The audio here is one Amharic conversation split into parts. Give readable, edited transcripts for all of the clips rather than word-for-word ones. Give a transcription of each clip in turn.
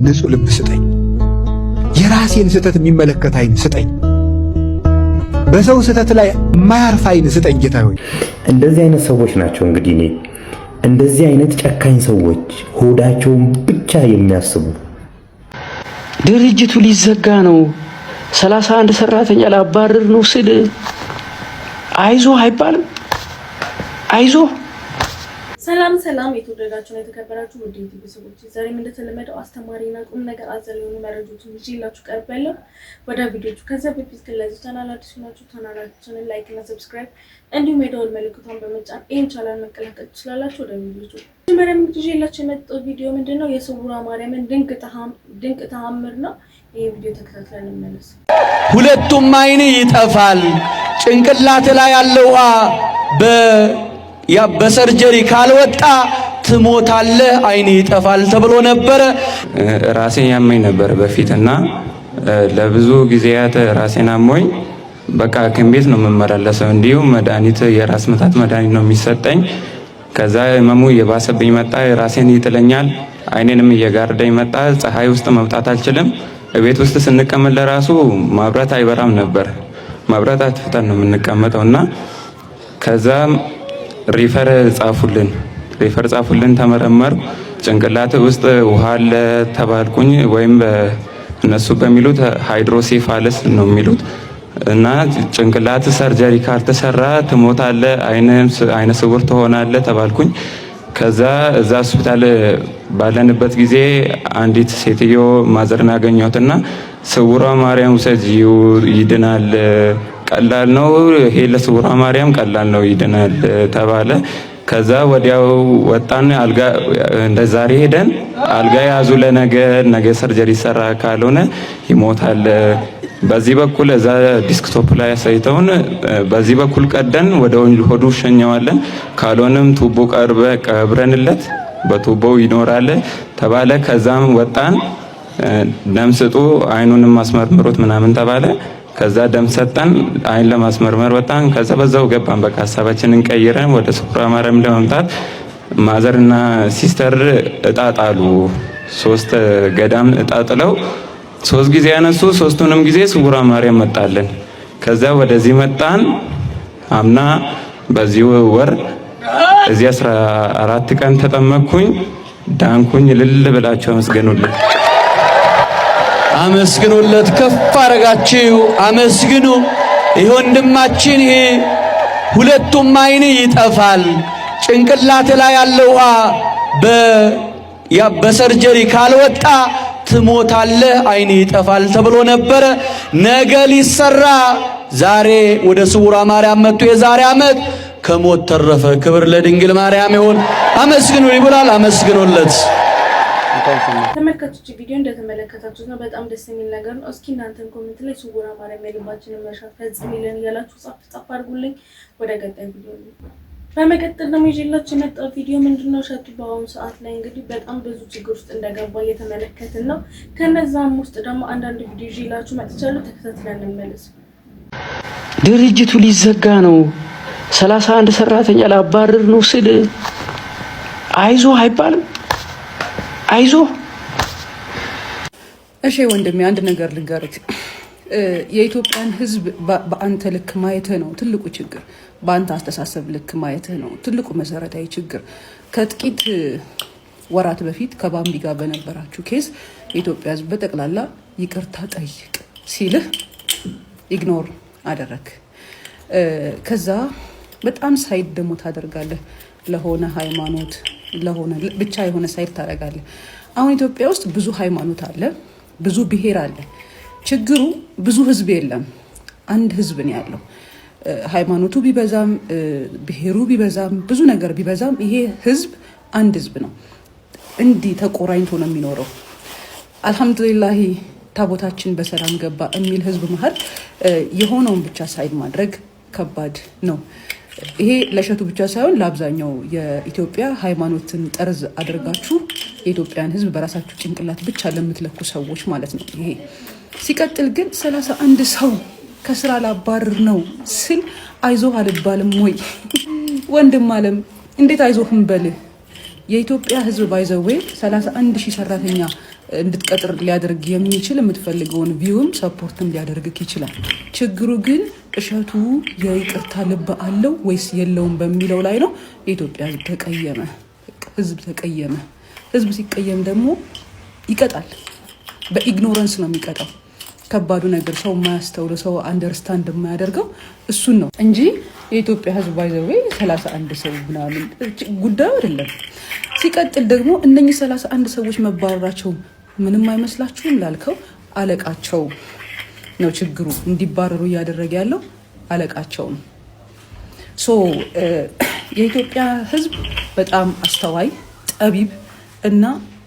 ንጹህ ልብ ስጠኝ። የራሴን ስህተት የሚመለከት አይን ስጠኝ። በሰው ስህተት ላይ የማያርፍ አይን ስጠኝ ጌታ ሆይ። እንደዚህ አይነት ሰዎች ናቸው እንግዲህ እኔ እንደዚህ አይነት ጨካኝ ሰዎች ሆዳቸውን ብቻ የሚያስቡ። ድርጅቱ ሊዘጋ ነው 31 ሰራተኛ ላባረር ነው ስል አይዞ አይባልም። አይዞ ሰላም ሰላም፣ የተወደዳችሁና የተከበራችሁ ውድ ቤተሰቦች፣ ዛሬም እንደተለመደው አስተማሪና ቁም ነገር አዘል የሆኑ መረጃዎችን ይዤላችሁ ቀርቤያለሁ። ወደ ቪዲዮቹ ከዛ በፊት ግን ለዚህ ቻናል አዲስ ናችሁ ቻናላችንን ላይክ እና ሰብስክራይብ እንዲሁም የደወል ምልክቱን በመጫን ይህን ቻናል መቀላቀል ትችላላችሁ። ወደ ቪዲዮቹ መጀመሪያ ይዤላችሁ የመጣው ቪዲዮ ምንድነው? የስውሯ ማርያምን ድንቅ ተአምር ነው። ይሄ ቪዲዮ ተከታትለን እንመለስ። ሁለቱም አይን ይጠፋል፣ ጭንቅላት ላይ ያለው በሰርጀሪ ካልወጣ ትሞታለህ፣ አይን ይጠፋል ተብሎ ነበረ። ራሴን ያመኝ ነበር በፊትና ለብዙ ጊዜያት ራሴን አሞኝ በቃ ሐኪም ቤት ነው የምመላለሰው። እንዲሁም መድኃኒት የራስ ምታት መድኃኒት ነው የሚሰጠኝ። ከዛ ህመሙ እየባሰብኝ መጣ። ራሴን ይጥለኛል፣ አይኔንም እየጋረደኝ መጣ። ፀሐይ ውስጥ መውጣት አልችልም። ቤት ውስጥ ስንቀመጥ ለራሱ ማብራት አይበራም ነበር። ማብራት አጥፍተን ነው የምንቀመጠውና ከዛም ሪፈር ጻፉልን፣ ተመረመር። ጭንቅላት ውስጥ ውሃ አለ ተባልኩኝ። ወይም እነሱ በሚሉት ሃይድሮሴፋለስ ነው የሚሉት እና ጭንቅላት ሰርጀሪ ካልተሰራ ትሞታለህ፣ አይነ ስውር ትሆናለህ ተባልኩኝ። ከዛ እዛ ሆስፒታል ባለንበት ጊዜ አንዲት ሴትዮ ማዘርን አገኘሁትና ስውሯ ማርያም ውሰጂው ይድናል፣ ቀላል ነው ይሄ ለስውሯ ማርያም ቀላል ነው ይድናል ተባለ። ከዛ ወዲያው ወጣን። አልጋ እንደዛሬ ሄደን አልጋ ያዙ ለነገ ሰርጀሪ ሰራ ካልሆነ ይሞታል። በዚህ በኩል እዛ ዲስክቶፕ ላይ ያሳይተውን በዚህ በኩል ቀደን ወደ ሆዱ ሸኘዋለን፣ ካልሆነም ቱቦ ቀብረንለት በቱቦው ይኖራል ተባለ። ከዛም ወጣን። ደም ስጡ አይኑንም ማስመርምሩት ምናምን ተባለ። ከዛ ደም ሰጠን፣ አይን ለማስመርመር ወጣን። ከዛ በዛው ገባን። በቃ ሐሳባችንን ቀይረን ወደ ስውሯ ማርያም ለመምጣት ማዘርና ሲስተር እጣጣሉ። 3 ገዳም እጣጥለው 3 ጊዜ ያነሱ። 3ቱንም ጊዜ ስውሯ ማርያም መጣለን። ከዛ ወደዚህ መጣን። አምና በዚህ ወር እዚህ 14 ቀን ተጠመቅኩኝ፣ ዳንኩኝ። እልል ብላችሁ አመስግኑልኝ። አመስግኑለት፣ ከፍ አረጋችሁ አመስግኑ። ይሄ ወንድማችን ይሄ ሁለቱም አይን ይጠፋል፣ ጭንቅላት ላይ ያለው በሰርጀሪ ካልወጣ ትሞታለህ፣ አይን ይጠፋል ተብሎ ነበረ። ነገ ሊሰራ ዛሬ ወደ ስውሯ ማርያም መጥቶ የዛሬ ዓመት ከሞት ተረፈ። ክብር ለድንግል ማርያም ይሁን። አመስግኑ ይብላል። አመስግኑለት። ተመልካቾች ቪዲዮ እንደተመለከታችሁት ነው። በጣም ደስ የሚል ነገር ነው። እስኪ እናንተም ኮሜንት ላይ ስውሯ ማርያም የልባችንን መሻት ፈጽሚልን እያላችሁ ጻፍ አድርጉልኝ። ወደ ቀጣይ ቪዲዮ በመቀጠል ደግሞ ይዤላችሁ የመጣው ቪዲዮ ምንድነው? እሸቱ በአሁኑ ሰዓት ላይ እንግዲህ በጣም ብዙ ችግር ውስጥ እንደገባ እየተመለከትን ነው። ከነዛም ውስጥ ደግሞ አንዳንድ ቪዲዮ ይዤላችሁ መጥቻለሁ። ተከታትለን እንመለስ። ድርጅቱ ሊዘጋ ነው 31 ሰራተኛ ላባረር ነው ስል አይዞ አይባልም። አይዞ እሺ ወንድሜ፣ አንድ ነገር ልንገርህ። የኢትዮጵያን ሕዝብ በአንተ ልክ ማየትህ ነው ትልቁ ችግር። በአንተ አስተሳሰብ ልክ ማየትህ ነው ትልቁ መሰረታዊ ችግር። ከጥቂት ወራት በፊት ከባምቢ ጋር በነበራችሁ ኬስ የኢትዮጵያ ሕዝብ በጠቅላላ ይቅርታ ጠይቅ ሲልህ ኢግኖር አደረግ። ከዛ በጣም ሳይድ ደግሞ ታደርጋለህ። ለሆነ ሃይማኖት ለሆነ ብቻ የሆነ ሳይድ ታደርጋለህ። አሁን ኢትዮጵያ ውስጥ ብዙ ሃይማኖት አለ፣ ብዙ ብሔር አለ። ችግሩ ብዙ ህዝብ የለም፣ አንድ ህዝብ ነው ያለው። ሃይማኖቱ ቢበዛም ብሔሩ ቢበዛም ብዙ ነገር ቢበዛም ይሄ ህዝብ አንድ ህዝብ ነው። እንዲህ ተቆራኝቶ ነው የሚኖረው። አልহামዱሊላህ ታቦታችን በሰላም ገባ የሚል ህዝብ መሀል የሆነውን ብቻ ሳይድ ማድረግ ከባድ ነው። ይሄ ለእሸቱ ብቻ ሳይሆን ለአብዛኛው የኢትዮጵያ ሃይማኖትን ጠርዝ አድርጋችሁ የኢትዮጵያን ህዝብ በራሳችሁ ጭንቅላት ብቻ ለምትለኩ ሰዎች ማለት ነው ይሄ። ሲቀጥል ግን 31 ሰው ከስራ ላባረር ነው ስል አይዞህ አልባልም ወይ? ወንድም አለም እንዴት አይዞህም በልህ? የኢትዮጵያ ህዝብ ባይዘዌ 31 ሺህ ሰራተኛ እንድትቀጥር ሊያደርግ የሚችል የምትፈልገውን ቪውም ሰፖርትም ሊያደርግክ ይችላል። ችግሩ ግን እሸቱ የይቅርታ ልብ አለው ወይስ የለውም በሚለው ላይ ነው። የኢትዮጵያ ህዝብ ተቀየመ። ህዝብ ተቀየመ። ህዝብ ሲቀየም ደግሞ ይቀጣል። በኢግኖረንስ ነው የሚቀጣው። ከባዱ ነገር ሰው የማያስተውል ሰው አንደርስታንድ የማያደርገው እሱን ነው እንጂ የኢትዮጵያ ህዝብ ባይዘዌ 31 ሰው ምናምን ጉዳዩ አይደለም። ሲቀጥል ደግሞ እነኚህ 31 ሰዎች መባረራቸው ምንም አይመስላችሁም ላልከው አለቃቸው ነው ችግሩ። እንዲባረሩ እያደረገ ያለው አለቃቸው ነው። የኢትዮጵያ ህዝብ በጣም አስተዋይ፣ ጠቢብ እና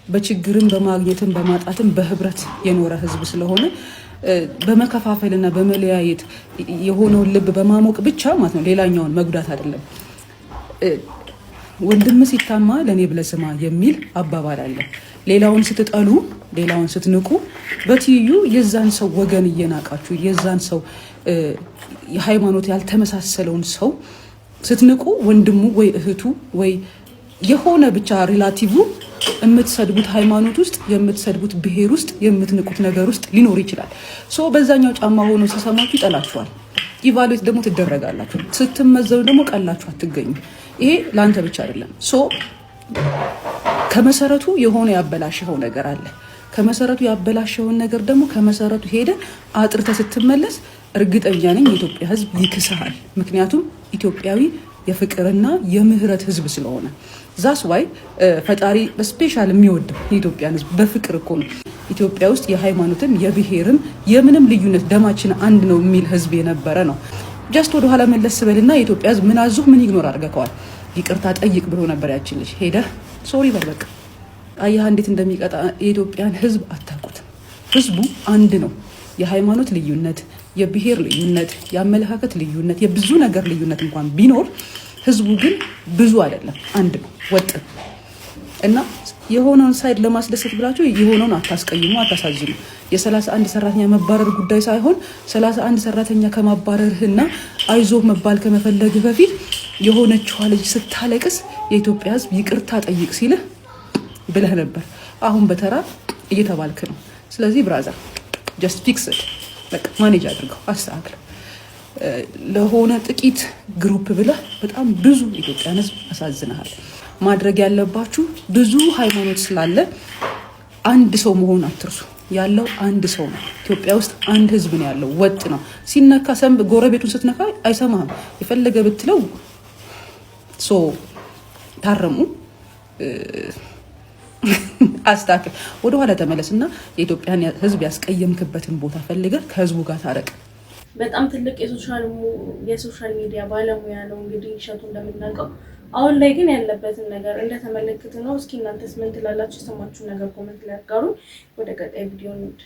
በችግርም በማግኘትም በማጣትም በህብረት የኖረ ህዝብ ስለሆነ በመከፋፈልና በመለያየት የሆነውን ልብ በማሞቅ ብቻ ማለት ነው ሌላኛውን መጉዳት አይደለም። ወንድም ሲታማ ለኔ ብለህ ስማ የሚል አባባል አለ። ሌላውን ስትጠሉ፣ ሌላውን ስትንቁ በትይዩ የዛን ሰው ወገን እየናቃችሁ የዛን ሰው የሃይማኖት ያልተመሳሰለውን ሰው ስትንቁ ወንድሙ ወይ እህቱ ወይ የሆነ ብቻ ሪላቲቭ የምትሰድቡት ሃይማኖት ውስጥ የምትሰድቡት ብሔር ውስጥ የምትንቁት ነገር ውስጥ ሊኖር ይችላል። በዛኛው ጫማ ሆኖ ሲሰማችሁ ይጠላችኋል። ኢቫሉዌት ደግሞ ትደረጋላችሁ። ስትመዘኑ ደግሞ ቀላችሁ አትገኙ። ይሄ ለአንተ ብቻ አይደለም። ከመሰረቱ የሆነ ያበላሸው ነገር አለ። ከመሰረቱ ያበላሸውን ነገር ደግሞ ከመሰረቱ ሄደ አጥርተ ስትመለስ እርግጠኛ ነኝ የኢትዮጵያ ህዝብ ይክስሃል። ምክንያቱም ኢትዮጵያዊ የፍቅርና የምህረት ህዝብ ስለሆነ ዛስ ዋይ ፈጣሪ በስፔሻል የሚወድ የኢትዮጵያን ህዝብ በፍቅር እኮ ነው። ኢትዮጵያ ውስጥ የሃይማኖትም የብሔርም የምንም ልዩነት ደማችን አንድ ነው የሚል ህዝብ የነበረ ነው። ጀስት ወደ ኋላ መለስ በልና የኢትዮጵያ ህዝብ ምን አዙህ ምን ይግኖር አድርገዋል። ይቅርታ ጠይቅ ብሎ ነበር ያችን ልጅ ሄደ ሶሪ በቃ አያህ እንዴት እንደሚቀጣ የኢትዮጵያን ህዝብ አታውቁትም። ህዝቡ አንድ ነው። የሃይማኖት ልዩነት፣ የብሔር ልዩነት፣ የአመለካከት ልዩነት፣ የብዙ ነገር ልዩነት እንኳን ቢኖር ህዝቡ ግን ብዙ አይደለም፣ አንድ ነው፣ ወጥ እና የሆነውን ሳይድ ለማስደሰት ብላችሁ የሆነውን አታስቀይሙ፣ አታሳዝኑ። የ31 ሰራተኛ መባረር ጉዳይ ሳይሆን 31 ሰራተኛ ከማባረርህና አይዞህ መባል ከመፈለግ በፊት የሆነችዋ ልጅ ስታለቅስ የኢትዮጵያ ህዝብ ይቅርታ ጠይቅ ሲልህ ብለህ ነበር። አሁን በተራ እየተባልክ ነው። ስለዚህ ብራዘር ጀስት ፊክስ በቃ ማኔጅ አድርገው አስተካክለው። ለሆነ ጥቂት ግሩፕ ብለህ በጣም ብዙ ኢትዮጵያን ህዝብ አሳዝነሃል። ማድረግ ያለባችሁ ብዙ ሃይማኖት ስላለ አንድ ሰው መሆን አትርሱ። ያለው አንድ ሰው ነው። ኢትዮጵያ ውስጥ አንድ ህዝብ ነው ያለው፣ ወጥ ነው። ሲነካ ጎረቤቱን ስትነካ አይሰማህም። የፈለገ ብትለው ታረሙ አስተካክል። ወደኋላ ተመለስና የኢትዮጵያን ህዝብ ያስቀየምክበትን ቦታ ፈልገህ ከህዝቡ ጋር ታረቅ። በጣም ትልቅ የሶሻል ሚዲያ ባለሙያ ነው እንግዲህ እሸቱ እንደምናውቀው። አሁን ላይ ግን ያለበትን ነገር እንደተመለከተ ነው። እስኪ እናንተስ ምን ትላላችሁ? የሰማችሁ ነገር ኮሜንት ላይ አጋሩ። ወደ ቀጣይ ቪዲዮ እንሂድ።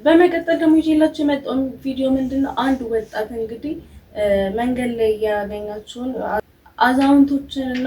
በመቀጠል ደግሞ ይዤላችሁ የመጣው ቪዲዮ ምንድነው? አንድ ወጣት እንግዲህ መንገድ ላይ ያገኛቸውን አዛውንቶችንና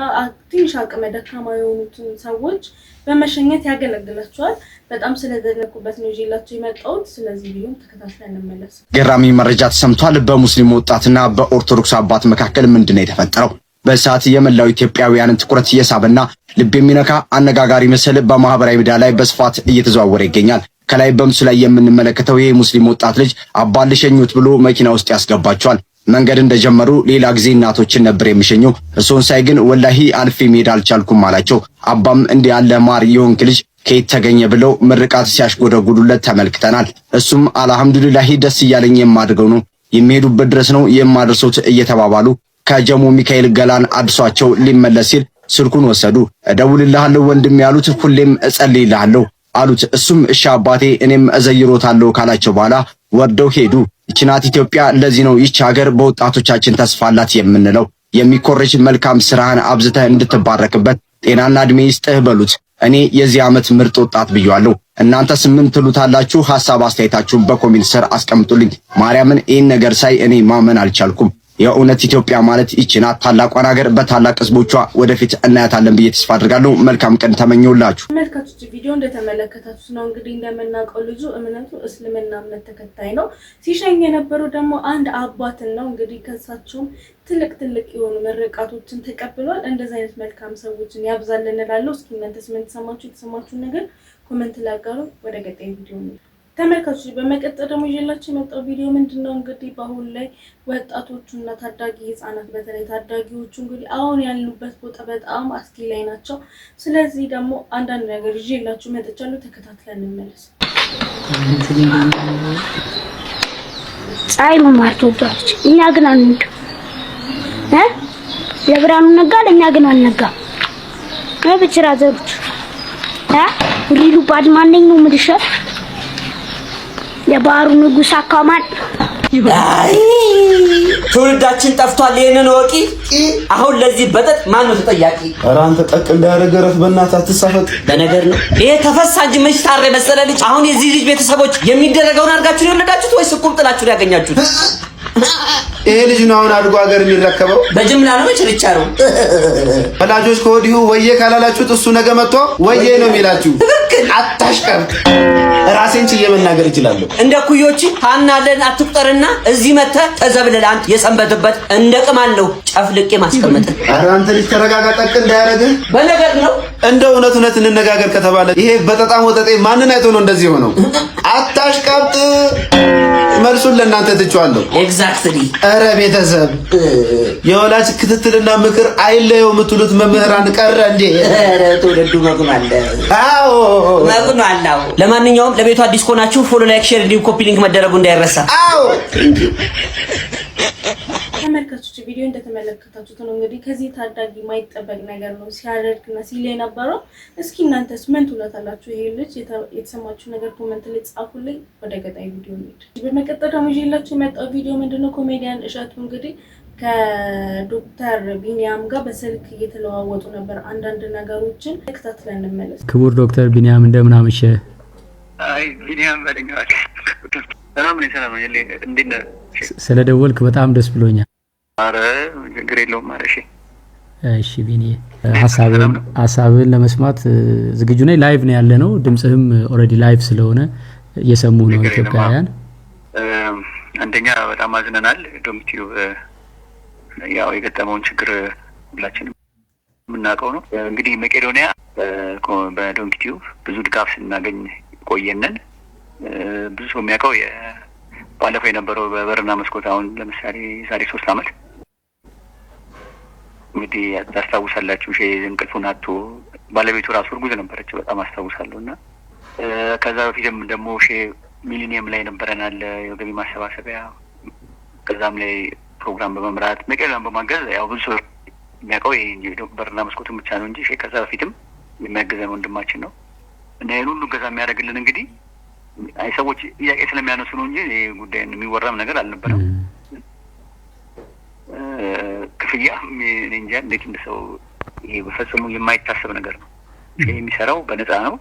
ትንሽ አቅመ ደካማ የሆኑትን ሰዎች በመሸኘት ያገለግላቸዋል። በጣም ስለደነኩበት ነው ይዤላችሁ የመጣሁት። ስለዚህ ቪዲዮም ተከታትለን እንመለስ። ገራሚ መረጃ ተሰምቷል። በሙስሊም ወጣትና በኦርቶዶክስ አባት መካከል ምንድነው የተፈጠረው? በሰዓት የመላው ኢትዮጵያውያንን ትኩረት እየሳበና ልብ የሚነካ አነጋጋሪ ምስል በማህበራዊ ሚዲያ ላይ በስፋት እየተዘዋወረ ይገኛል። ከላይ በምስሉ ላይ የምንመለከተው ይሄ ሙስሊም ወጣት ልጅ አባን ልሸኙት ብሎ መኪና ውስጥ ያስገባቸዋል። መንገድ እንደጀመሩ ሌላ ጊዜ እናቶችን ነበር የሚሸኘው። እሱን ሳይ ግን ወላሂ አልፌ መሄድ አልቻልኩም አላቸው። አባም እንዲህ ያለ ማር የሆንክ ልጅ ከየት ተገኘ ብለው ምርቃት ሲያሽጎደጉዱለት ተመልክተናል። እሱም አልሐምዱሊላህ ደስ እያለኝ የማድርገው ነው የሚሄዱበት ድረስ ነው የማድርሶት እየተባባሉ ከጀሞ ሚካኤል ገላን አድሷቸው ሊመለስ ሲል ስልኩን ወሰዱ። እደውልልሃለሁ ወንድም ያሉት ሁሌም እጸልይልሃለሁ አሉት። እሱም እሺ አባቴ እኔም እዘይሮታለሁ ካላቸው በኋላ ወርደው ሄዱ። ይችናት ኢትዮጵያ። ለዚህ ነው ይች ሀገር በወጣቶቻችን ተስፋላት የምንለው። የሚኮረጅ መልካም ስራህን አብዝተህ እንድትባረክበት ጤናና እድሜ ይስጥህ በሉት። እኔ የዚህ ዓመት ምርጥ ወጣት ብያለሁ። እናንተስ ምን ትሉታላችሁ? ሐሳብ አስተያየታችሁን በኮሜንት ስር አስቀምጡልኝ። ማርያምን ይህን ነገር ሳይ እኔ ማመን አልቻልኩም። የእውነት ኢትዮጵያ ማለት ይህች ናት። ታላቋን ሀገር በታላቅ ህዝቦቿ ወደፊት እናያታለን ብዬ ተስፋ አድርጋለሁ። መልካም ቀን ተመኘውላችሁ። ተመልካቾች ቪዲዮ እንደተመለከታችሁት ነው እንግዲህ እንደምናውቀው ልጁ እምነቱ እስልምና እምነት ተከታይ ነው። ሲሸኝ የነበረው ደግሞ አንድ አባትን ነው። እንግዲህ ከሳቸውም ትልቅ የሆኑ ምርቃቶችን ተቀብሏል። እንደዚህ አይነት መልካም ሰዎችን ያብዛልን እላለሁ። እስኪ እናንተስ ምን ተሰማችሁ? የተሰማችሁን ነገር ኮሜንት ላይ አጋሩ። ወደ ቀጣይ ቪዲዮ ነው ተመልካቾች። በመቀጠል ደግሞ ይዤላችሁ የመጣው ቪዲዮ ምንድነው እንግዲህ በአሁን ላይ ወጣቶቹና ታዳጊ ህፃናት በተለይ ታዳጊዎቹ እንግዲህ አሁን ያሉበት ቦታ በጣም አስጊ ላይ ናቸው። ስለዚህ ደግሞ አንዳንድ ነገር ይዤላችሁ መጥቻለሁ። ተከታትለን እንመለስ። ፀሐይ መማር ትወዳለች፣ እኛ ግን አንወድም። ለብርሃኑ ነጋ ለእኛ ግን አልነጋም። ብችራ ዘሩት ሪሉ ባድማነኝ ነው ምድሸር የባህሩ ንጉስ አካማን ትውልዳችን ጠፍቷል። ይሄንን ወቂ አሁን ለዚህ በጠጥ ማን ነው ተጠያቂ? ኧረ አንተ ጠቅ እንዳያረገረት በእናትህ አትሳፈጥ። በነገር ነው ይሄ ተፈሳ እንጂ መች ታረ መሰለ ልጅ። አሁን የዚህ ልጅ ቤተሰቦች የሚደረገውን አድርጋችሁ የወለዳችሁት ወይስ ቁም ጥላችሁ ያገኛችሁት? ይሄ ልጅ ነው አሁን አድጎ ሀገር የሚረከበው። በጅምላ ነው ችርቻሩ። ወላጆች ከወዲሁ ወዬ ካላላችሁት እሱ ነገ መጥቶ ወዬ ነው የሚላችሁ። አታሽቀብ። ራሴን ችዬ መናገር እችላለሁ። እንደ ኩዮች ታናለን አትቁጠርና እዚህ መጥተህ ተዘብለህ አንተ የሰንበትበት እንደ ቅማል ነው ጨፍልቄ ማስቀመጥ። ኧረ አንተ ልጅ ተረጋጋ። ጠቅ እንዳያረግህ በነገር ነው። እንደ እውነት እንነጋገር ከተባለ ይሄ በጠጣም ወጠጤ ማንን አይቶ ነው እንደዚህ ሆነው? አታሽቀብጥ። መልሱን ለእናንተ ትቼዋለሁ። ኤግዛክትሊ። ኧረ ቤተሰብ የወላጅ ክትትልና ምክር አይለየው የምትሉት መምህራን ቀረ እንዴ? ኧረ ተወደዱ መግማለ። አዎ መግማለ። ለማንኛውም ለቤቱ አዲስ ከሆናችሁ ፎሎ፣ ላይክ፣ ሼር እንዲሁም ኮፒ ሊንክ መደረጉ እንዳይረሳ። አዎ ተመልካቾች ቪዲዮ እንደተመለከታችሁት ነው እንግዲህ ከዚህ ታዳጊ የማይጠበቅ ነገር ነው ሲያደርግና ሲል የነበረው። እስኪ እናንተስ ምን ትሉታላችሁ? ይሄ ልጅ የተሰማችሁ ነገር ኮሜንት ላይ ጻፉልኝ። ወደ ቀጣይ ቪዲዮ እንሂድ። በመቀጠል ደግሞ ይዤላችሁ የመጣው ቪዲዮ ምንድነው ኮሜዲያን እሸቱ እንግዲህ ከዶክተር ቢኒያም ጋር በስልክ እየተለዋወጡ ነበር። አንዳንድ ነገሮችን ተከታትለን እንመለስ። ክቡር ዶክተር ቢኒያም እንደምን አመሸ? አይ ቢኒያም በደንጋጭ ሰላም ነው። እንዴት ነህ? ስለደወልክ በጣም ደስ ብሎኛል። አረ ችግር የለውም። ማለሽ እሺ ቢኒ፣ ሀሳብህን ለመስማት ዝግጁ ነኝ። ላይቭ ነው ያለ ነው። ድምጽህም ኦልሬዲ ላይቭ ስለሆነ እየሰሙ ነው ኢትዮጵያውያን። አንደኛ በጣም አዝነናል። ዶምቲው ያው የገጠመውን ችግር ሁላችንም የምናውቀው ነው። እንግዲህ መቄዶንያ በዶምቲው ብዙ ድጋፍ ስናገኝ ቆየነን። ብዙ ሰው የሚያውቀው ባለፈው የነበረው በበርና መስኮት አሁን ለምሳሌ ዛሬ 3 አመት እንግዲህ ታስታውሳላችሁ። እንቅልፉን አጥቶ ባለቤቱ ራሱ እርጉዝ ነበረች። በጣም አስታውሳለሁና ከዛ በፊትም ደግሞ ሚሊኒየም ላይ ነበረናል የገቢ ማሰባሰቢያ። ከዛም ላይ ፕሮግራም በመምራት መቄዶንያን በማገዝ ያው ብዙ ሰው የሚያውቀው ይሄ በርና መስኮቱን ብቻ ነው እንጂ ከዛ በፊትም የሚያገዘን ወንድማችን ነው እና ይሄን ሁሉ ገዛ የሚያደርግልን እንግዲህ አይ ሰዎች ጥያቄ ስለሚያነሱ ነው እንጂ ይሄ ጉዳይ የሚወራም ነገር አልነበረም። ክፍያ እንጃ እንዴት እንደሰው ይሄ በፈጽሞ የማይታሰብ ነገር ነው። የሚሰራው በነፃ ነው።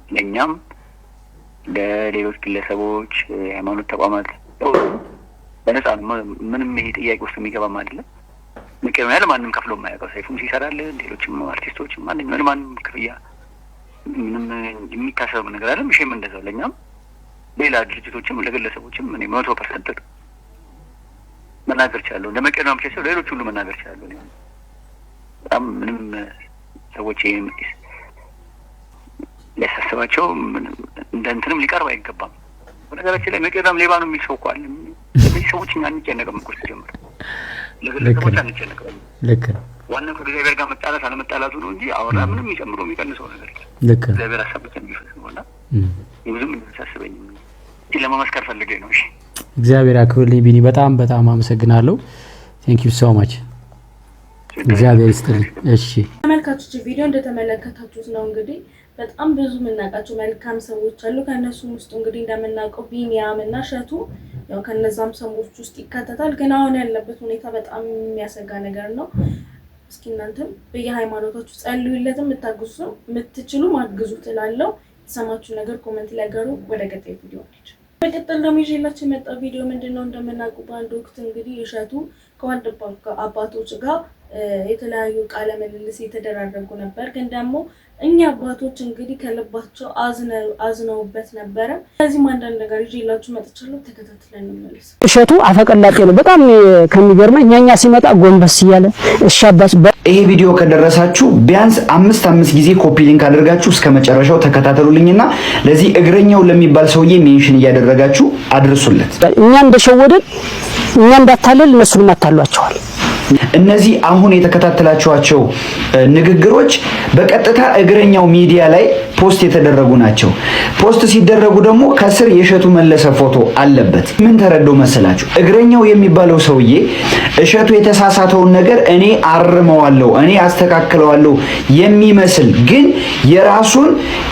ለኛም ለሌሎች ግለሰቦች፣ የሃይማኖት ተቋማት በነፃ ነው። ምንም ይሄ ጥያቄ ውስጥ የሚገባም አይደለም። መቄዶንያ ለማንም ከፍሎ የማያውቀው ሰይፉም ሲሰራል፣ ሌሎችም አርቲስቶችም ማንም ክፍያ ምንም የሚታሰብ ነገር አይደለም። እሺም እንደዛው ለኛም ሌላ ድርጅቶችም ለግለሰቦችም እኔ 100% መናገር ቻለሁ። ለመቄዶንያ ብቻ ሳይሆን ሌሎች ሁሉ መናገር ቻለሁ። በጣም ምንም ሰዎች ሊያሳስባቸው እንደ እንትንም ሊቀርብ አይገባም። በነገራችን ላይ መቄዶንያም ሌባ ነው የሚል ሰው እኮ አለ። ለዚህ ሰዎች እኛ አንጨነቅም እኮ ጀምር ለግለሰቦች አንጨነቅም። ልክ ነው። ዋናው ከእግዚአብሔር ጋር መጣላት አለመጣላቱ ነው እንጂ አወራ ምንም የሚጨምረው የሚቀንሰው ነገር የለም። ልክ ነው። እግዚአብሔር ሀሳብ የሚፈጽመውና ብዙም እንደተሳስበኝ ለመመስከር ፈልጌ ነው። እሺ እግዚአብሔር ያክብርልኝ ቢኒ፣ በጣም አመሰግናለሁ። ቴንክ ዩ ሶ ማች። እግዚአብሔር ይስጥልኝ። እሺ ተመልካቾች ቪዲዮ እንደተመለከታችሁት ነው እንግዲህ በጣም ብዙ የምናውቃቸው መልካም ሰዎች አሉ። ከእነሱም ውስጥ እንግዲህ እንደምናውቀው ቢኒያም እና እሸቱ ያው ከነዛም ሰዎች ውስጥ ይካተታል። ግን አሁን ያለበት ሁኔታ በጣም የሚያሰጋ ነገር ነው። እስኪ እናንተም በየሃይማኖታችሁ ጸልዩለት፣ የምትችሉ ማግዙት እላለሁ። የተሰማችሁ ነገር ኮሜንት ላይ አጋሩ። ወደ ቀጣይ ቪዲዮ እንሂድ። በቀጣይ ደግሞ ይዤላችሁ የመጣው ቪዲዮ ምንድነው እንደምናውቀው በአንድ ወቅት እንግዲህ እሸቱ ከወንድም አባቶች ጋር የተለያዩ ቃለ ምልልስ የተደራረጉ ነበር። ግን ደግሞ እኛ አባቶች እንግዲህ ከልባቸው አዝነውበት ነበረ። ስለዚህ አንዳንድ ነገር ይዤላችሁ መጥቻለሁ። ተከታትለን እንመለስ። እሸቱ አፈቀላጤ ነው። በጣም ከሚገርመኝ እኛኛ ሲመጣ ጎንበስ እያለ እሺ አባስ። ይሄ ቪዲዮ ከደረሳችሁ ቢያንስ 5 ጊዜ ኮፒ ሊንክ አድርጋችሁ እስከ መጨረሻው ተከታተሉልኝና ለዚህ እግረኛው ለሚባል ሰውዬ ሜንሽን እያደረጋችሁ አድርሱለት። እኛ እንደሸወደን እኛ እንዳታለል እነሱንም አታሏቸዋል። እነዚህ አሁን የተከታተላችኋቸው ንግግሮች በቀጥታ እግረኛው ሚዲያ ላይ ፖስት የተደረጉ ናቸው። ፖስት ሲደረጉ ደግሞ ከስር የእሸቱ መለሰ ፎቶ አለበት። ምን ተረዶ መሰላችሁ? እግረኛው የሚባለው ሰውዬ እሸቱ የተሳሳተውን ነገር እኔ አርመዋለሁ፣ እኔ አስተካክለዋለሁ የሚመስል ግን የራሱን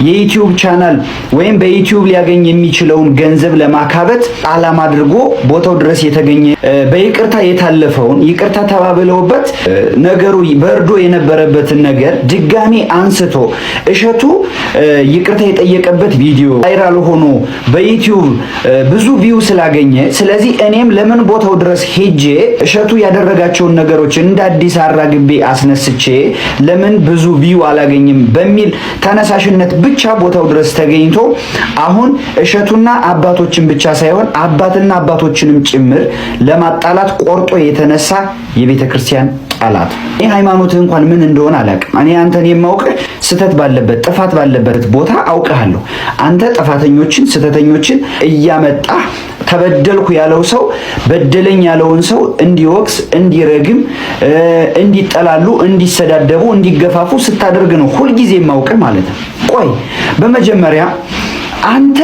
የዩቲዩብ ቻናል ወይም በዩቲዩብ ሊያገኝ የሚችለውን ገንዘብ ለማካበት ዓላማ አድርጎ ቦታው ድረስ የተገኘ በይቅርታ የታለፈውን ይቅርታ ተባብለውበት ነገሩ በርዶ የነበረበትን ነገር ድጋሚ አንስቶ እሸቱ ይቅርታ የጠየቀበት ቪዲዮ ቫይራል ሆኖ በዩቲዩብ ብዙ ቪው ስላገኘ ስለዚህ እኔም ለምን ቦታው ድረስ ሄጄ እሸቱ ያደረጋቸውን ነገሮች እንደ አዲስ አራግቤ አስነስቼ ለምን ብዙ ቪው አላገኝም በሚል ተነሳሽነት ብቻ ቦታው ድረስ ተገኝቶ አሁን እሸቱና አባቶችን ብቻ ሳይሆን አባትና አባቶችንም ጭምር ለማጣላት ቆርጦ የተነሳ የቤተ ክርስቲያን ጠላት። ይህ ሃይማኖትህ እንኳን ምን እንደሆነ አላውቅም። እኔ አንተን የማውቅህ ስተት ባለበት ጥፋት ባለበት ቦታ አውቀሃለሁ። አንተ ጥፋተኞችን ስተተኞችን እያመጣህ ተበደልኩ ያለው ሰው በደለኝ ያለውን ሰው እንዲወቅስ እንዲረግም እንዲጠላሉ እንዲሰዳደቡ እንዲገፋፉ ስታደርግ ነው ሁልጊዜ የማውቅህ ማለት ነው። ቆይ በመጀመሪያ አንተ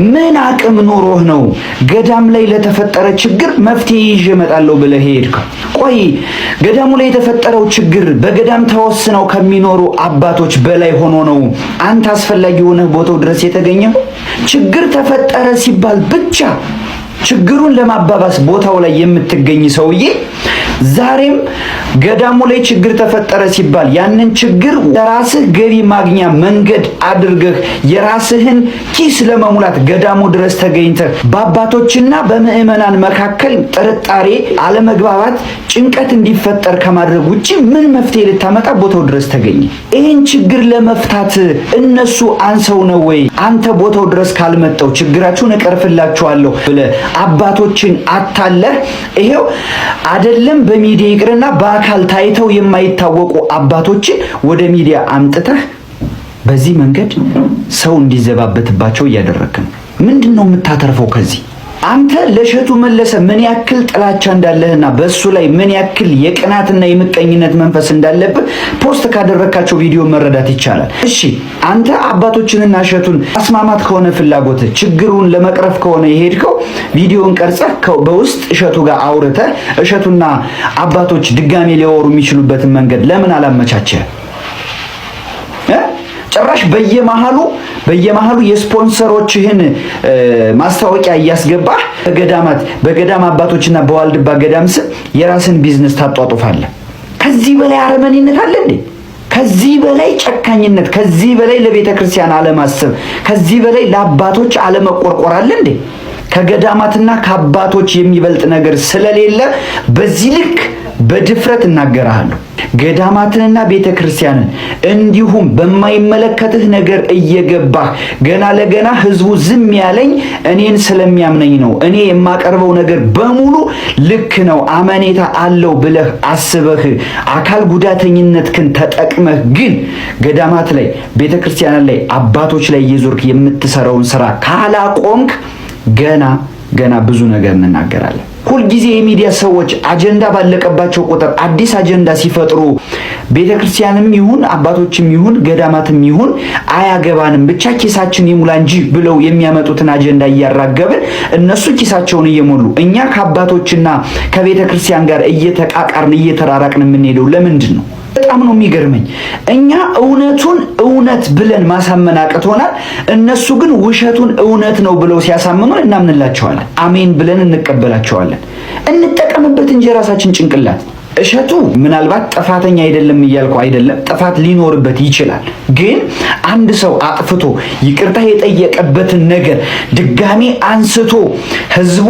ምን አቅም ኖሮህ ነው ገዳም ላይ ለተፈጠረ ችግር መፍትሄ ይዤ እመጣለሁ ብለህ ሄድከው? ቆይ ገዳሙ ላይ የተፈጠረው ችግር በገዳም ተወስነው ከሚኖሩ አባቶች በላይ ሆኖ ነው አንተ አስፈላጊ ሆነህ ቦታው ድረስ የተገኘው? ችግር ተፈጠረ ሲባል ብቻ ችግሩን ለማባባስ ቦታው ላይ የምትገኝ ሰውዬ ዛሬም ገዳሙ ላይ ችግር ተፈጠረ ሲባል ያንን ችግር ለራስህ ገቢ ማግኛ መንገድ አድርገህ የራስህን ኪስ ለመሙላት ገዳሙ ድረስ ተገኝተህ በአባቶችና በምዕመናን መካከል ጥርጣሬ፣ አለመግባባት፣ ጭንቀት እንዲፈጠር ከማድረግ ውጪ ምን መፍትሄ ልታመጣ ቦታው ድረስ ተገኘ? ይህን ችግር ለመፍታት እነሱ አንሰው ነው ወይ አንተ ቦታው ድረስ ካልመጣው ችግራችሁን እቀርፍላችኋለሁ ብለህ አባቶችን አታለህ ይሄው አይደለም በሚዲያ ይቅርና በአካል ታይተው የማይታወቁ አባቶችን ወደ ሚዲያ አምጥተህ በዚህ መንገድ ሰው እንዲዘባበትባቸው እያደረክ ነው። ምንድነው የምታተርፈው ከዚህ? አንተ ለእሸቱ መለሰ ምን ያክል ጥላቻ እንዳለህና በሱ ላይ ምን ያክል የቅናትና የምቀኝነት መንፈስ እንዳለብህ ፖስት ካደረካቸው ቪዲዮ መረዳት ይቻላል። እሺ አንተ አባቶችንና እሸቱን አስማማት ከሆነ ፍላጎት ችግሩን ለመቅረፍ ከሆነ የሄድከው ቪዲዮን ቀርጸህ በውስጥ እሸቱ ጋር አውርተህ እሸቱና አባቶች ድጋሜ ሊያወሩ የሚችሉበትን መንገድ ለምን አላመቻቸህ? ጭራሽ በየመሃሉ የስፖንሰሮችህን ማስታወቂያ እያስገባህ በገዳም አባቶችና በዋልድባ ገዳም ስም የራስን ቢዝነስ ታጧጡፋለህ። ከዚህ በላይ አረመኔነት አለ እንዴ? ከዚህ በላይ ጨካኝነት፣ ከዚህ በላይ ለቤተ ክርስቲያን አለማሰብ፣ ከዚህ በላይ ለአባቶች አለመቆርቆር አለ እንዴ? ከገዳማትና ከአባቶች የሚበልጥ ነገር ስለሌለ በዚህ ልክ በድፍረት እናገራለሁ። ገዳማትንና ቤተክርስቲያንን እንዲሁም በማይመለከትህ ነገር እየገባህ ገና ለገና ህዝቡ ዝም ያለኝ እኔን ስለሚያምነኝ ነው፣ እኔ የማቀርበው ነገር በሙሉ ልክ ነው፣ አመኔታ አለው ብለህ አስበህ አካል ጉዳተኝነትህን ተጠቅመህ ግን ገዳማት ላይ ቤተክርስቲያን ላይ አባቶች ላይ እየዞርክ የምትሰራውን ስራ ካላቆምክ ገና ብዙ ነገር እንናገራለን። ሁልጊዜ የሚዲያ ሰዎች አጀንዳ ባለቀባቸው ቁጥር አዲስ አጀንዳ ሲፈጥሩ ቤተክርስቲያንም ይሁን አባቶችም ይሁን ገዳማትም ይሁን አያገባንም ብቻ ኪሳችን ይሙላ እንጂ ብለው የሚያመጡትን አጀንዳ እያራገብን እነሱ ኪሳቸውን እየሞሉ እኛ ከአባቶችና ከቤተክርስቲያን ጋር እየተቃቃርን እየተራራቅን የምንሄደው ለምንድን ነው? በጣም ነው የሚገርመኝ። እኛ እውነቱን እውነት ብለን ማሳመን አቅቶናል። እነሱ ግን ውሸቱን እውነት ነው ብለው ሲያሳምኑን እናምንላቸዋለን፣ አሜን ብለን እንቀበላቸዋለን። እንጠቀምበት እንጂ የራሳችን ጭንቅላት እሸቱ ምናልባት ጥፋተኛ አይደለም እያልኩ አይደለም፣ ጥፋት ሊኖርበት ይችላል። ግን አንድ ሰው አጥፍቶ ይቅርታ የጠየቀበትን ነገር ድጋሚ አንስቶ ህዝቡ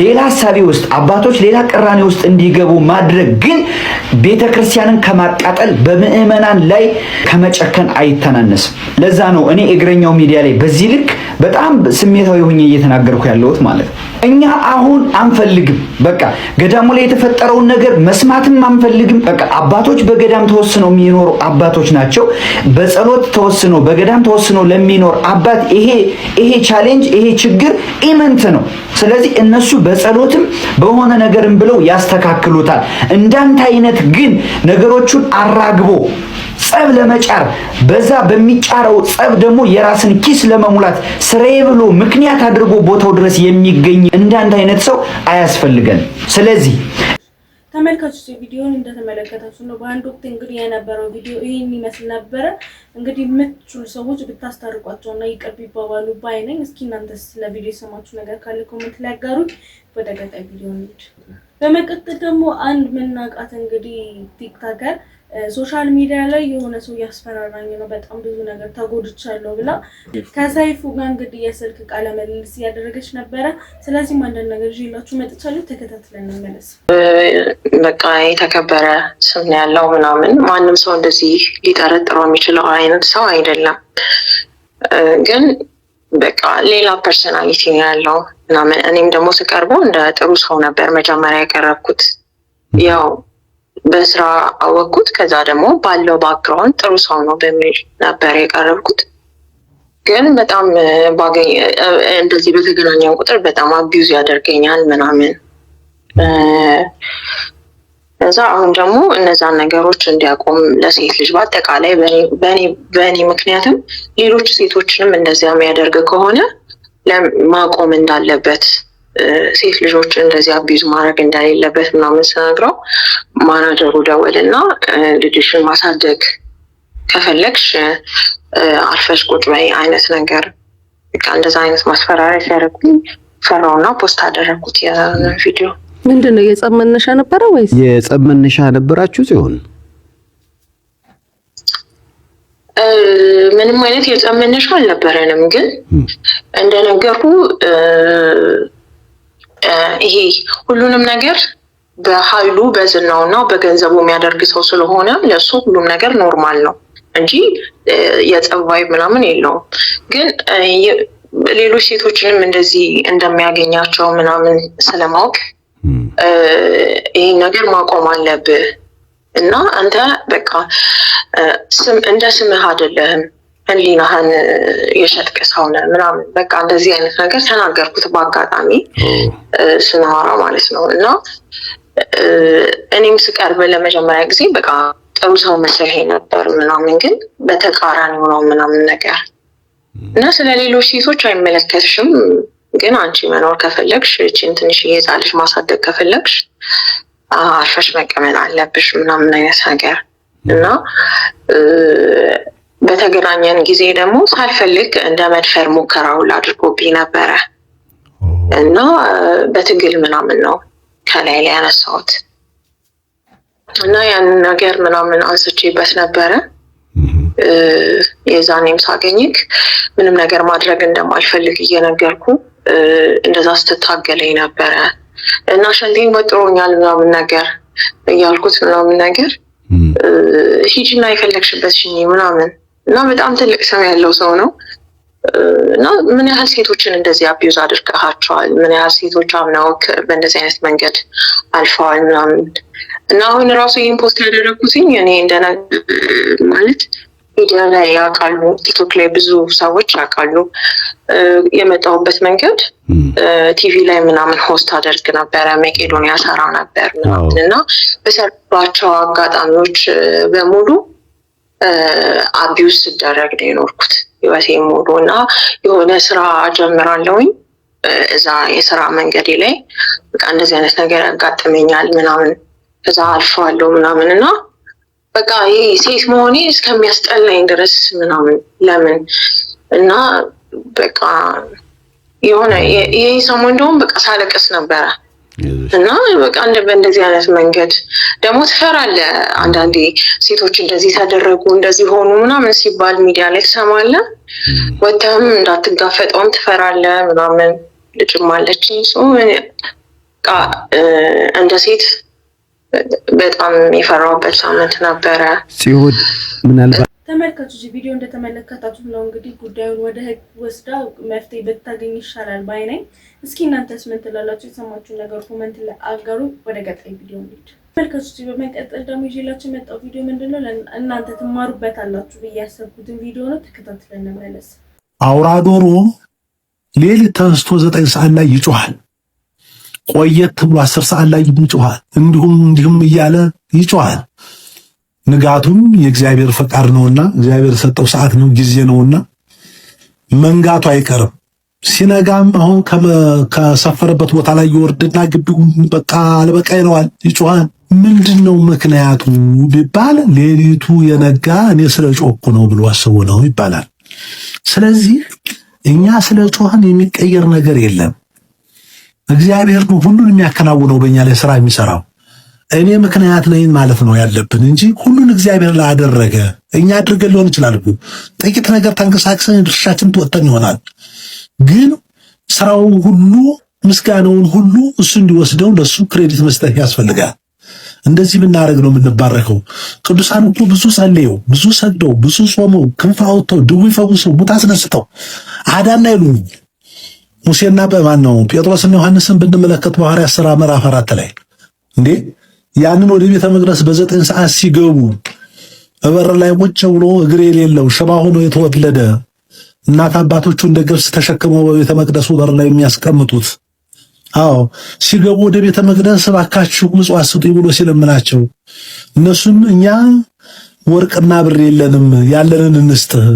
ሌላ ሐሳቤ ውስጥ አባቶች ሌላ ቅራኔ ውስጥ እንዲገቡ ማድረግ ግን ቤተክርስቲያንን ከማቃጠል በምዕመናን ላይ ከመጨከን አይተናነስም። ለዛ ነው እኔ እግረኛው ሚዲያ ላይ በዚህ ልክ በጣም ስሜታዊ ሆኜ እየተናገርኩ ያለሁት ማለት ነው። እኛ አሁን አንፈልግም፣ በቃ ገዳሙ ላይ የተፈጠረውን ነገር መስማትም አንፈልግም። በቃ አባቶች በገዳም ተወስነው የሚኖሩ አባቶች ናቸው። በጸሎት ተወስነው በገዳም ተወስነው ለሚኖር አባት ይሄ ቻሌንጅ ይሄ ችግር ኢመንት ነው። ስለዚህ እነሱ በጸሎትም በሆነ ነገርም ብለው ያስተካክሉታል። እንዳንተ አይነት ግን ነገሮቹን አራግቦ ጸብ ለመጫር በዛ በሚጫረው ጸብ ደግሞ የራስን ኪስ ለመሙላት ስራዬ ብሎ ምክንያት አድርጎ ቦታው ድረስ የሚገኝ እንዳንተ አይነት ሰው አያስፈልገን። ስለዚህ ተመልካቾች ቪዲዮውን እንደተመለከታችሁ ነው። በአንድ ወቅት እንግዲህ የነበረው ቪዲዮ ይሄን ይመስል ነበረ። እንግዲህ የምትችሉ ሰዎች ብታስታርቋቸውና ይቅር ቢባባሉ ባይ ነኝ። እስኪ እናንተስ ስለ ቪዲዮ የሰማችሁ ነገር ካለ ኮሜንት ላይ አጋሩኝ። ወደ ቀጣይ ቪዲዮ እንሂድ። በመቀጠል ደግሞ አንድ ምናቃት እንግዲህ ቲክቶከር ሶሻል ሚዲያ ላይ የሆነ ሰው ያስፈራራኝ ነው በጣም ብዙ ነገር ተጎድቻለሁ ብላ ከሰይፉ ጋር እንግዲህ የስልክ ቃለ ምልልስ ያደረገች ነበረ። ስለዚህ አንዳንድ ነገር ይዤላችሁ መጥቻለሁ፣ ተከታትለን እንመለስ። በቃ የተከበረ ስም ያለው ምናምን ማንም ሰው እንደዚህ ሊጠረጥረው የሚችለው አይነት ሰው አይደለም። ግን በቃ ሌላ ፐርሰናሊቲ ነው ያለው ምናምን። እኔም ደግሞ ስቀርበው እንደ ጥሩ ሰው ነበር መጀመሪያ ያቀረብኩት። ያው በስራ አወቅኩት። ከዛ ደግሞ ባለው ባክግራውንድ ጥሩ ሰው ነው በሚል ነበር የቀረብኩት። ግን በጣም እንደዚህ በተገናኘን ቁጥር በጣም አቢዩዝ ያደርገኛል ምናምን። እዛ አሁን ደግሞ እነዛን ነገሮች እንዲያቆም ለሴት ልጅ በአጠቃላይ በእኔ ምክንያትም ሌሎች ሴቶችንም እንደዚያ የሚያደርግ ከሆነ ማቆም እንዳለበት፣ ሴት ልጆች እንደዚህ አቢዩዝ ማድረግ እንደሌለበት ምናምን ስነግረው ማናጀሩ ደወልና ልጅሽን ማሳደግ ከፈለግሽ አርፈሽ ቁጭ በይ አይነት ነገር፣ በቃ እንደዛ አይነት ማስፈራሪያ ሲያደርጉኝ ፈራውና ፖስት አደረኩት የቪዲዮ። ምንድነው የጸብ መነሻ ነበረ ወይስ? የጸብ መነሻ ነበራችሁ ሲሆን ምንም አይነት የጸብ መነሻ አልነበረንም። ግን እንደነገርኩ ይሄ ሁሉንም ነገር በኃይሉ በዝናውና በገንዘቡ የሚያደርግ ሰው ስለሆነ ለሱ ሁሉም ነገር ኖርማል ነው እንጂ የጸብ ቫይብ ምናምን የለውም። ግን ሌሎች ሴቶችንም እንደዚህ እንደሚያገኛቸው ምናምን ስለማወቅ ይሄ ነገር ማቆም አለብህ እና አንተ በቃ እንደ ስምህ አይደለህም፣ ህሊናህን የሸጥክ ሰው ነህ ምናምን በቃ እንደዚህ አይነት ነገር ተናገርኩት በአጋጣሚ ስናወራ ማለት ነው። እና እኔም ስቀርብ ለመጀመሪያ ጊዜ በቃ ጥሩ ሰው መስለኝ ነበር ምናምን፣ ግን በተቃራኒው ነው ምናምን ነገር እና ስለ ሌሎች ሴቶች አይመለከትሽም፣ ግን አንቺ መኖር ከፈለግሽ እቺን ትንሽዬ ሕፃን ልጅ ማሳደግ ከፈለግሽ አርፈሽ መቀመጥ አለብሽ ምናምን አይነት ነገር እና በተገናኘን ጊዜ ደግሞ ሳልፈልግ እንደ መድፈር ሙከራ ሁሉ አድርጎብኝ ነበረ እና በትግል ምናምን ነው ከላይ ላይ ያነሳሁት እና ያንን ነገር ምናምን አንስቼበት ነበረ። የዛኔም ሳገኝክ ምንም ነገር ማድረግ እንደማልፈልግ እየነገርኩ እንደዛ ስትታገለኝ ነበረ እና ሸንቴን ወጥሮኛል ምናምን ነገር እያልኩት ምናምን ነገር ሂጂና የፈለግሽበት ሽኝ ምናምን እና በጣም ትልቅ ስም ያለው ሰው ነው እና ምን ያህል ሴቶችን እንደዚህ አቢዩዝ አድርገሃቸዋል፣ ምን ያህል ሴቶች አምነውክ በእንደዚህ አይነት መንገድ አልፈዋል ምናምን እና አሁን ራሱ ይህን ፖስት ያደረግኩትኝ እኔ ማለት ሚዲያ ላይ ያውቃሉ፣ ቲክቶክ ላይ ብዙ ሰዎች ያውቃሉ። የመጣሁበት መንገድ ቲቪ ላይ ምናምን ሆስት አደርግ ነበረ፣ መቄዶንያ ሰራ ነበር ምናምን እና በሰርባቸው አጋጣሚዎች በሙሉ አቢዩዝ ስደረግ ነው የኖርኩት ህይወቴ ሙሉ እና የሆነ ስራ ጀምራለሁኝ እዛ የስራ መንገዴ ላይ በቃ እንደዚህ አይነት ነገር ያጋጥመኛል ምናምን ከዛ አልፈዋለሁ ምናምን እና በቃ ይሄ ሴት መሆኔ እስከሚያስጠላኝ ድረስ ምናምን ለምን እና በቃ የሆነ ይሄ ሰሞን እንደውም በቃ ሳለቅስ ነበረ እና በቃ በእንደዚህ አይነት መንገድ ደግሞ ትፈራለህ። አንዳንዴ ሴቶች እንደዚህ ተደረጉ እንደዚህ ሆኑ ምናምን ሲባል ሚዲያ ላይ ትሰማለህ። ወጥተህም እንዳትጋፈጠውም ትፈራለህ ምናምን። ልጅም አለችኝ እንደ ሴት በጣም የፈራሁበት ሳምንት ነበረ ሲሆን ምናልባት ተመልካቾች ቪዲዮ እንደተመለከታችሁ ነው እንግዲህ ጉዳዩን ወደ ህግ ወስዳ መፍትሄ ብታገኝ ይሻላል ባይ ነኝ። እስኪ እናንተስ ምን ትላላችሁ? የሰማችሁ ነገር ኮሜንት ላይ አጋሩ። ወደ ቀጣይ ቪዲዮ እንሂድ። ተመልካቾች በመቀጠል ደግሞ ይዤላችሁ የመጣው ቪዲዮ ምንድነው እናንተ ትማሩበታላችሁ ብዬ ያሰብኩትን ቪዲዮ ነው። ተከታትለን እንመለስ። አውራ ዶሮ ሌሊት ተነስቶ 9 ሰዓት ላይ ይጮሃል። ቆየት ብሎ 10 ሰዓት ላይ ይጮሃል። እንዲሁም እያለ ይጮሃል። ንጋቱም የእግዚአብሔር ፈቃድ ነውና እግዚአብሔር የሰጠው ሰዓት ነው ጊዜ ነውና መንጋቱ አይቀርም። ሲነጋም አሁን ከሰፈረበት ቦታ ላይ ይወርድና ግቢው በቃ አልበቃ ይለዋል፣ ይጮሃል። ምንድነው ምክንያቱ ቢባል ሌሊቱ የነጋ እኔ ስለ ጮኩ ነው ብሎ አስቦ ነው ይባላል። ስለዚህ እኛ ስለ ጮህን የሚቀየር ነገር የለም። እግዚአብሔር ነው ሁሉን የሚያከናውነው በእኛ ላይ ስራ የሚሰራው። እኔ ምክንያት ነኝ ማለት ነው ያለብን እንጂ ሁሉን እግዚአብሔር ላደረገ እኛ አድርገን ሊሆን ይችላል። ጥቂት ነገር ተንቀሳቅሰን ድርሻችን ተወጥተን ይሆናል። ግን ስራው ሁሉ ምስጋናውን ሁሉ እሱ እንዲወስደው ለሱ ክሬዲት መስጠት ያስፈልጋል። እንደዚህ ብናደርግ ነው የምንባረከው። ቅዱሳን እኮ ብዙ ጸልየው፣ ብዙ ሰግደው፣ ብዙ ጾመው፣ ክንፍ አውጥተው፣ ድውይ ፈውሰው፣ ሙት አስነስተው አዳና ይሉኝ ሙሴና በማን ነው ጴጥሮስና ዮሐንስን ብንመለከት በሐዋርያት ሥራ ምዕራፍ 4 ላይ እንዴ ያንን ወደ ቤተ መቅደስ በ9 ሰዓት ሲገቡ በር ላይ ቁጭ ብሎ እግር የሌለው ሽባ ሆኖ የተወለደ እናት አባቶቹ እንደ ገብስ ተሸክመው በቤተ መቅደሱ በር ላይ የሚያስቀምጡት አዎ ሲገቡ ወደ ቤተ መቅደስ እባካችሁ ምጽዋት ስጡኝ ብሎ ሲለምናቸው እነሱም እኛ ወርቅና ብር የለንም ያለንን እንስጥህ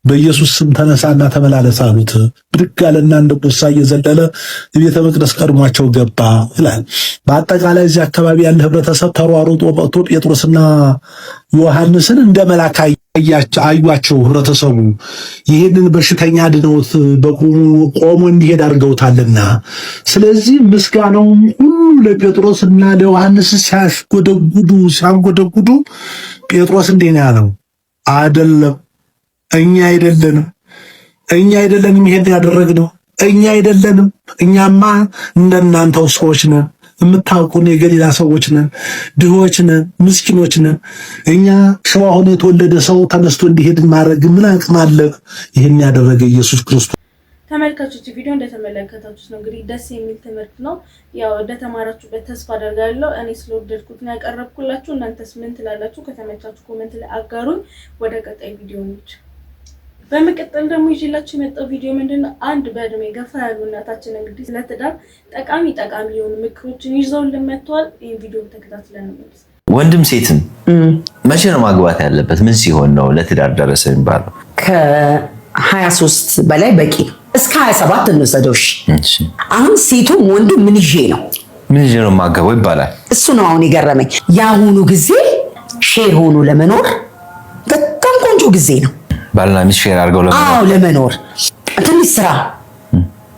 በኢየሱስ ስም ተነሳና ተመላለስ አሉት። ብድግ አለና እንደ ቁሳ እየዘለለ ቤተ መቅደስ ቀድሟቸው ገባ ይላል። በአጠቃላይ እዚህ አካባቢ ያለ ህብረተሰብ ተሯሩጦ መጥቶ ጴጥሮስና ዮሐንስን እንደ መልአክ አዩአቸው። ህብረተሰቡ ይህንን በሽተኛ ድነውት ቆሞ እንዲሄድ አድርገውታልና ስለዚህ ምስጋናውም ሁሉ ለጴጥሮስና ለዮሐንስ ሲያንጎደጉዱ ጴጥሮስ እንዲህ ነው ያለው፣ አይደለም እኛ አይደለንም ይሄን ያደረግነው፣ እኛ አይደለንም። እኛማ እንደናንተው ሰዎች ነን፣ የምታውቁን የገሊላ ሰዎች ነን፣ ድሆች ነን፣ ምስኪኖች ነን። እኛ ሽባ ሆኖ የተወለደ ሰው ተነስቶ እንዲሄድ ማድረግ ምን አቅም አለ? ይሄን ያደረገ ኢየሱስ ክርስቶስ። ተመልካቾች ቪዲዮ እንደተመለከታችሁት ነው እንግዲህ ደስ የሚል ትምህርት ነው። ያው እንደተማራችሁበት ተስፋ አደርጋለሁ። እኔ ስለወደድኩት ነው ያቀረብኩላችሁ። እናንተስ ምን ትላላችሁ? ከተመቻችሁ ኮሜንት ላይ አጋሩኝ። ወደ ቀጣይ ቪዲዮ እንሂድ። በመቀጠል ደግሞ ይዤላችሁ የመጣው ቪዲዮ ምንድነው አንድ በእድሜ ገፋ ያሉ እናታችን እንግዲህ ስለ ትዳር ጠቃሚ የሆኑ ምክሮችን ይዘውልን መጥተዋል። ይሄን ቪዲዮ ተከታትለን እንመለስ። ወንድም ሴትም መቼ ነው ማግባት ያለበት? ምን ሲሆን ነው ለትዳር ደረሰ የሚባለው? ከ23 በላይ በቂ እስከ 27 እንወሰደው። እሺ አሁን ሴቱም ወንዱ ምን ይዤ ነው ማገባው ይባላል። እሱ ነው አሁን የገረመኝ። የአሁኑ ጊዜ ሼር ሆኖ ለመኖር በጣም ቆንጆ ጊዜ ነው። ባልና ሚስት ሼር አድርገው ለመኖር ትንሽ ስራ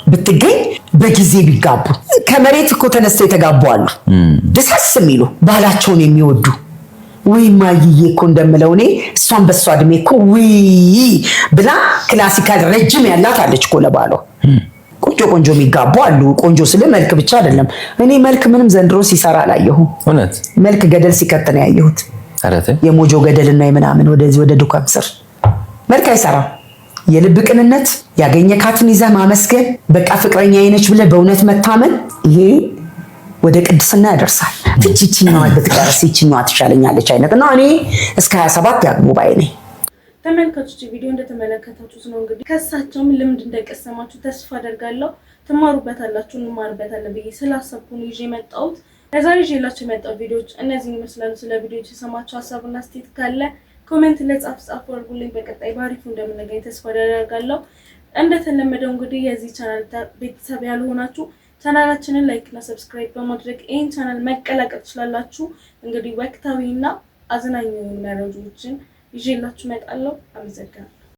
ብትገኝ በጊዜ ቢጋቡ። ከመሬት እኮ ተነስተው የተጋቡ አሉ፣ ደሳስ የሚሉ ባህላቸውን የሚወዱ። ወይ ማይዬ እኮ እንደምለው እኔ እሷን በሷ እድሜ እኮ ወይ ብላ ክላሲካል ረጅም ያላት አለች እኮ ለባሏ። ቆንጆ የሚጋቡ አሉ። ቆንጆ ስለ መልክ ብቻ አይደለም። እኔ መልክ ምንም ዘንድሮ ሲሰራ አላየሁም። እውነት መልክ ገደል ሲከተን ያየሁት የሞጆ ገደልና የምናምን ወደዚህ ወደ ዱካም ስር መልክ አይሰራም። የልብ ቅንነት ያገኘካትን ይዘህ ማመስገን፣ በቃ ፍቅረኛ አይነች ብለህ በእውነት መታመን፣ ይሄ ወደ ቅድስና ያደርሳል። ፍቺችኛዋ ብትቀርስ ይችኛዋ ትሻለኛለች አይነት ነው። እኔ እስከ 27 ያግቡ ባይ ነኝ። ተመልካቾች ቪዲዮ እንደተመለከታችሁት ነው እንግዲህ ከሳቸውም ልምድ እንደቀሰማችሁ ተስፋ አደርጋለሁ። ትማሩበታላችሁ፣ እንማርበታለን ብዬ ስላሰብኩ ነው ይዤ መጣሁት። ለዛሬ ይዤላችሁ የመጣው ቪዲዮዎች እነዚህን ይመስላሉ። ስለ ቪዲዮዎች የሰማችሁ ሀሳብና አስተያየት ካለ ኮሜንት ላይ ጻፉ አድርጉልኝ። በቀጣይ ባሪፉ እንደምንገኝ ተስፋ አደርጋለሁ። እንደተለመደው እንግዲህ የዚህ ቻናል ቤተሰብ ያልሆናችሁ ቻናላችንን ላይክ እና ሰብስክራይብ በማድረግ ይህን ቻናል መቀላቀል ትችላላችሁ። እንግዲህ ወቅታዊና አዝናኝ የሆኑ መረጃዎችን ይዤላችሁ እመጣለሁ። አመሰግናለሁ።